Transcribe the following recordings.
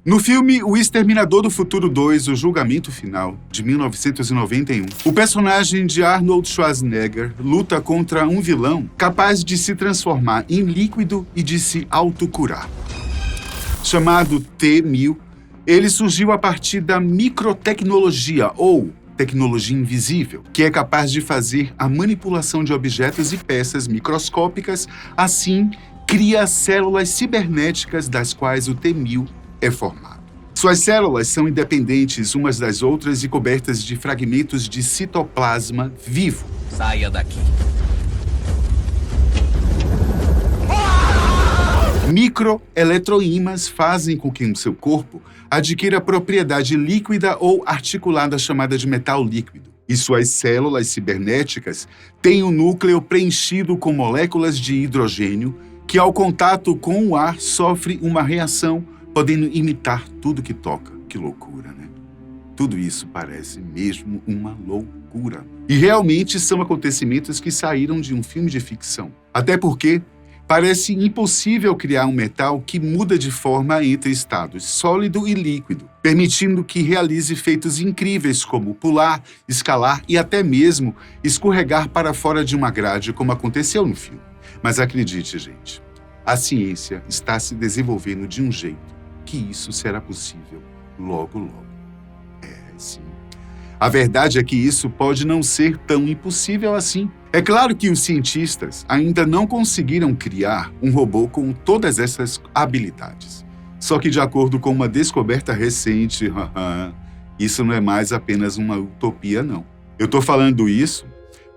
No filme O Exterminador do Futuro 2, O Julgamento Final, de 1991, o personagem de Arnold Schwarzenegger luta contra um vilão capaz de se transformar em líquido e de se autocurar. Chamado T-1000, ele surgiu a partir da microtecnologia, ou tecnologia invisível, que é capaz de fazer a manipulação de objetos e peças microscópicas, assim cria células cibernéticas das quais o T-1000 é formado. Suas células são independentes umas das outras e cobertas de fragmentos de citoplasma vivo. Saia daqui. Microeletroímãs fazem com que o seu corpo adquira propriedade líquida ou articulada chamada de metal líquido. E suas células cibernéticas têm o núcleo preenchido com moléculas de hidrogênio que, ao contato com o ar, sofre uma reação, podendo imitar tudo que toca. Que loucura, né? Tudo isso parece mesmo uma loucura. E realmente são acontecimentos que saíram de um filme de ficção. Até porque parece impossível criar um metal que muda de forma entre estados sólido e líquido, permitindo que realize feitos incríveis como pular, escalar e até mesmo escorregar para fora de uma grade, como aconteceu no filme. Mas acredite, gente, a ciência está se desenvolvendo de um jeito que isso será possível logo, logo. Sim. A verdade é que isso pode não ser tão impossível assim. É claro que os cientistas ainda não conseguiram criar um robô com todas essas habilidades. Só que, de acordo com uma descoberta recente, isso não é mais apenas uma utopia, não. Eu estou falando isso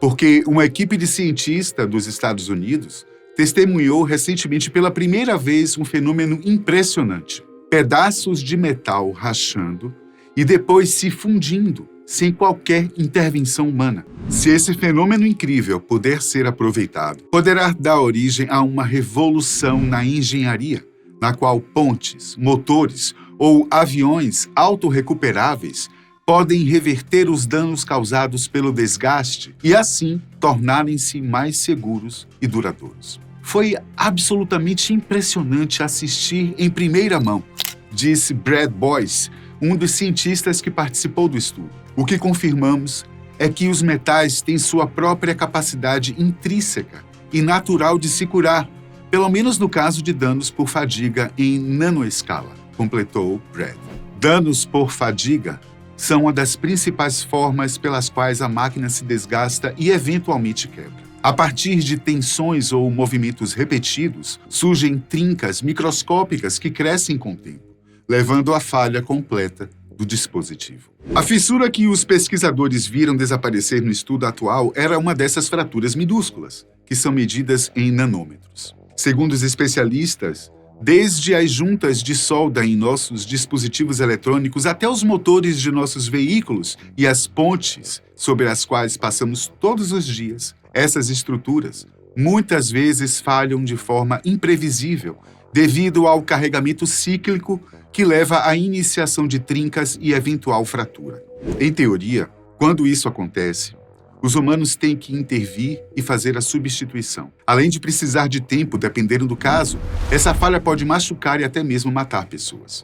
porque uma equipe de cientistas dos Estados Unidos testemunhou recentemente pela primeira vez um fenômeno impressionante. Pedaços de metal rachando e depois se fundindo, sem qualquer intervenção humana. Se esse fenômeno incrível puder ser aproveitado, poderá dar origem a uma revolução na engenharia, na qual pontes, motores ou aviões autorrecuperáveis podem reverter os danos causados pelo desgaste e, assim, tornarem-se mais seguros e duradouros. Foi absolutamente impressionante assistir em primeira mão, disse Brad Boyce, um dos cientistas que participou do estudo. O que confirmamos é que os metais têm sua própria capacidade intrínseca e natural de se curar, pelo menos no caso de danos por fadiga em nanoescala, completou Brad. Danos por fadiga são uma das principais formas pelas quais a máquina se desgasta e eventualmente quebra. A partir de tensões ou movimentos repetidos, surgem trincas microscópicas que crescem com o tempo, levando à falha completa do dispositivo. A fissura que os pesquisadores viram desaparecer no estudo atual era uma dessas fraturas minúsculas, que são medidas em nanômetros. Segundo os especialistas, desde as juntas de solda em nossos dispositivos eletrônicos até os motores de nossos veículos e as pontes sobre as quais passamos todos os dias, essas estruturas muitas vezes falham de forma imprevisível devido ao carregamento cíclico que leva à iniciação de trincas e eventual fratura. Em teoria, quando isso acontece, os humanos têm que intervir e fazer a substituição. Além de precisar de tempo, dependendo do caso, essa falha pode machucar e até mesmo matar pessoas.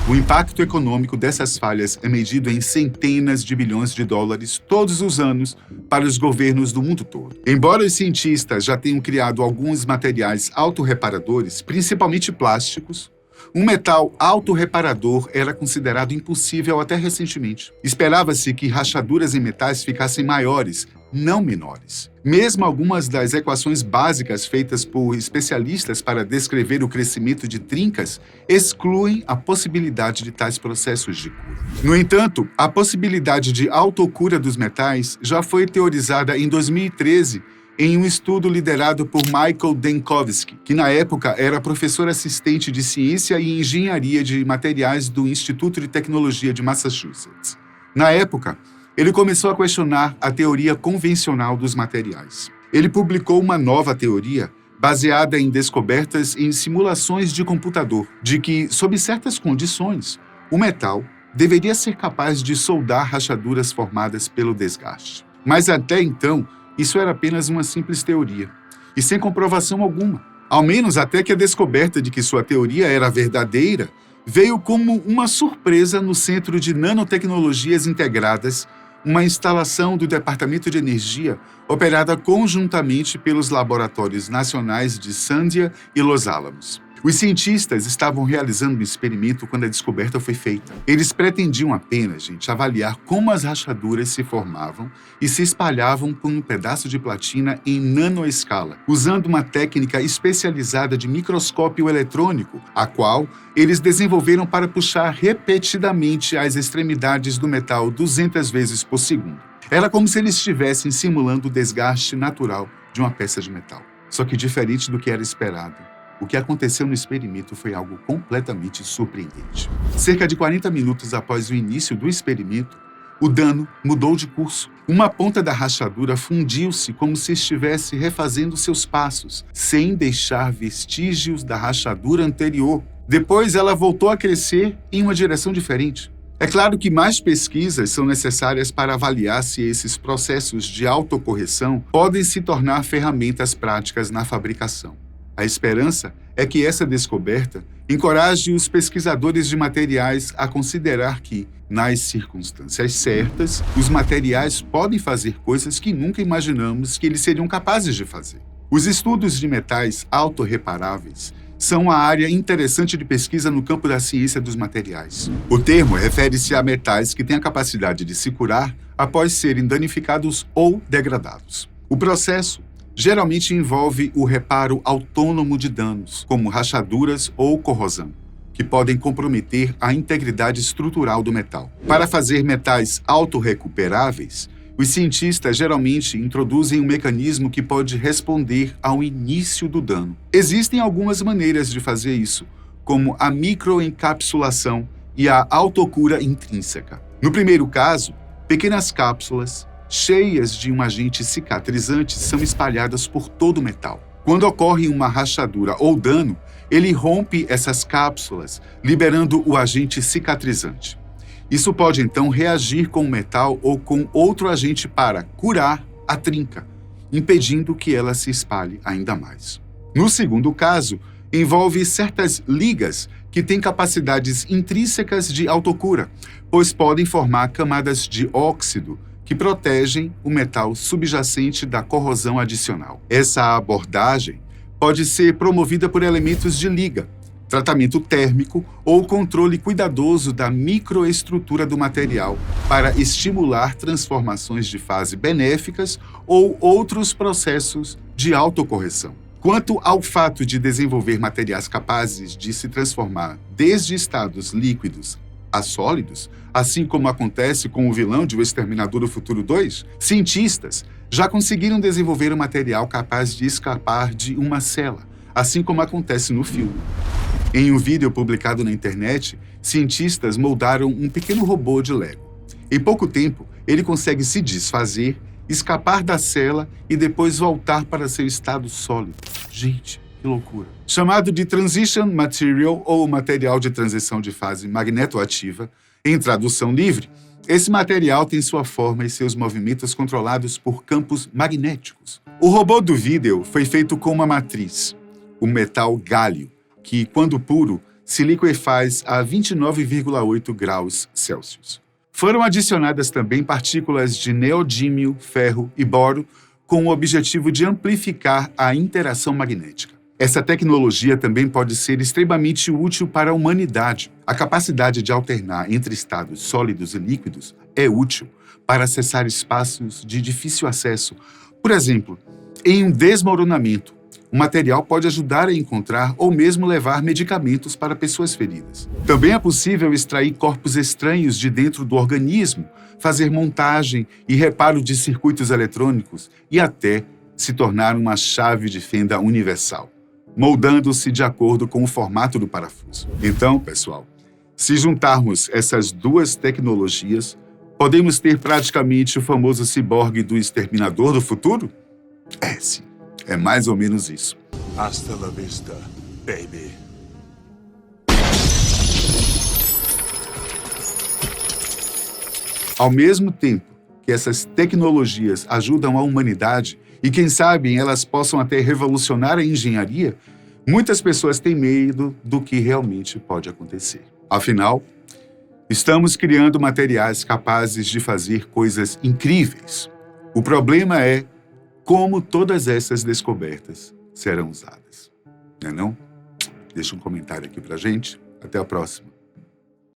O impacto econômico dessas falhas é medido em centenas de bilhões de dólares todos os anos para os governos do mundo todo. Embora os cientistas já tenham criado alguns materiais autorreparadores, principalmente plásticos, um metal autorreparador era considerado impossível até recentemente. Esperava-se que rachaduras em metais ficassem maiores, não menores. Mesmo algumas das equações básicas feitas por especialistas para descrever o crescimento de trincas excluem a possibilidade de tais processos de cura. No entanto, a possibilidade de autocura dos metais já foi teorizada em 2013 em um estudo liderado por Michael Denkovsky, que na época era professor assistente de Ciência e Engenharia de Materiais do Instituto de Tecnologia de Massachusetts. Na época, ele começou a questionar a teoria convencional dos materiais. Ele publicou uma nova teoria baseada em descobertas em simulações de computador, de que, sob certas condições, o metal deveria ser capaz de soldar rachaduras formadas pelo desgaste. Mas até então, isso era apenas uma simples teoria, e sem comprovação alguma. Ao menos até que a descoberta de que sua teoria era verdadeira veio como uma surpresa no Centro de Nanotecnologias Integradas, uma instalação do Departamento de Energia operada conjuntamente pelos Laboratórios Nacionais de Sandia e Los Alamos. Os cientistas estavam realizando um experimento quando a descoberta foi feita. Eles pretendiam apenas, avaliar como as rachaduras se formavam e se espalhavam com um pedaço de platina em nanoescala, usando uma técnica especializada de microscópio eletrônico, a qual eles desenvolveram para puxar repetidamente as extremidades do metal 200 vezes por segundo. Era como se eles estivessem simulando o desgaste natural de uma peça de metal. Só que diferente do que era esperado, o que aconteceu no experimento foi algo completamente surpreendente. Cerca de 40 minutos após o início do experimento, o dano mudou de curso. Uma ponta da rachadura fundiu-se como se estivesse refazendo seus passos, sem deixar vestígios da rachadura anterior. Depois, ela voltou a crescer em uma direção diferente. É claro que mais pesquisas são necessárias para avaliar se esses processos de autocorreção podem se tornar ferramentas práticas na fabricação. A esperança é que essa descoberta encoraje os pesquisadores de materiais a considerar que, nas circunstâncias certas, os materiais podem fazer coisas que nunca imaginamos que eles seriam capazes de fazer. Os estudos de metais autorreparáveis são uma área interessante de pesquisa no campo da ciência dos materiais. O termo refere-se a metais que têm a capacidade de se curar após serem danificados ou degradados. O processo geralmente envolve o reparo autônomo de danos, como rachaduras ou corrosão, que podem comprometer a integridade estrutural do metal. Para fazer metais autorrecuperáveis, os cientistas geralmente introduzem um mecanismo que pode responder ao início do dano. Existem algumas maneiras de fazer isso, como a microencapsulação e a autocura intrínseca. No primeiro caso, pequenas cápsulas cheias de um agente cicatrizante são espalhadas por todo o metal. Quando ocorre uma rachadura ou dano, ele rompe essas cápsulas, liberando o agente cicatrizante. Isso pode então reagir com o metal ou com outro agente para curar a trinca, impedindo que ela se espalhe ainda mais. No segundo caso, envolve certas ligas que têm capacidades intrínsecas de autocura, pois podem formar camadas de óxido que protegem o metal subjacente da corrosão adicional. Essa abordagem pode ser promovida por elementos de liga, tratamento térmico ou controle cuidadoso da microestrutura do material para estimular transformações de fase benéficas ou outros processos de autocorreção. Quanto ao fato de desenvolver materiais capazes de se transformar desde estados líquidos a sólidos, assim como acontece com o vilão de O Exterminador do Futuro 2, cientistas já conseguiram desenvolver um material capaz de escapar de uma cela, assim como acontece no filme. Em um vídeo publicado na internet, cientistas moldaram um pequeno robô de Lego. Em pouco tempo, ele consegue se desfazer, escapar da cela e depois voltar para seu estado sólido. Gente, que loucura. Chamado de Transition Material ou material de transição de fase magnetoativa, em tradução livre, esse material tem sua forma e seus movimentos controlados por campos magnéticos. O robô do vídeo foi feito com uma matriz, o metal gálio, que, quando puro, se liquefaz a 29,8 graus Celsius. Foram adicionadas também partículas de neodímio, ferro e boro, com o objetivo de amplificar a interação magnética. Essa tecnologia também pode ser extremamente útil para a humanidade. A capacidade de alternar entre estados sólidos e líquidos é útil para acessar espaços de difícil acesso. Por exemplo, em um desmoronamento, o material pode ajudar a encontrar ou mesmo levar medicamentos para pessoas feridas. Também é possível extrair corpos estranhos de dentro do organismo, fazer montagem e reparo de circuitos eletrônicos e até se tornar uma chave de fenda universal, moldando-se de acordo com o formato do parafuso. Então, pessoal, se juntarmos essas duas tecnologias, podemos ter praticamente o famoso ciborgue do Exterminador do Futuro? Sim. É mais ou menos isso. Hasta la vista, baby. Ao mesmo tempo que essas tecnologias ajudam a humanidade e, quem sabe, elas possam até revolucionar a engenharia, muitas pessoas têm medo do que realmente pode acontecer. Afinal, estamos criando materiais capazes de fazer coisas incríveis. O problema é como todas essas descobertas serão usadas. Não é não? Deixa um comentário aqui pra gente. Até a próxima.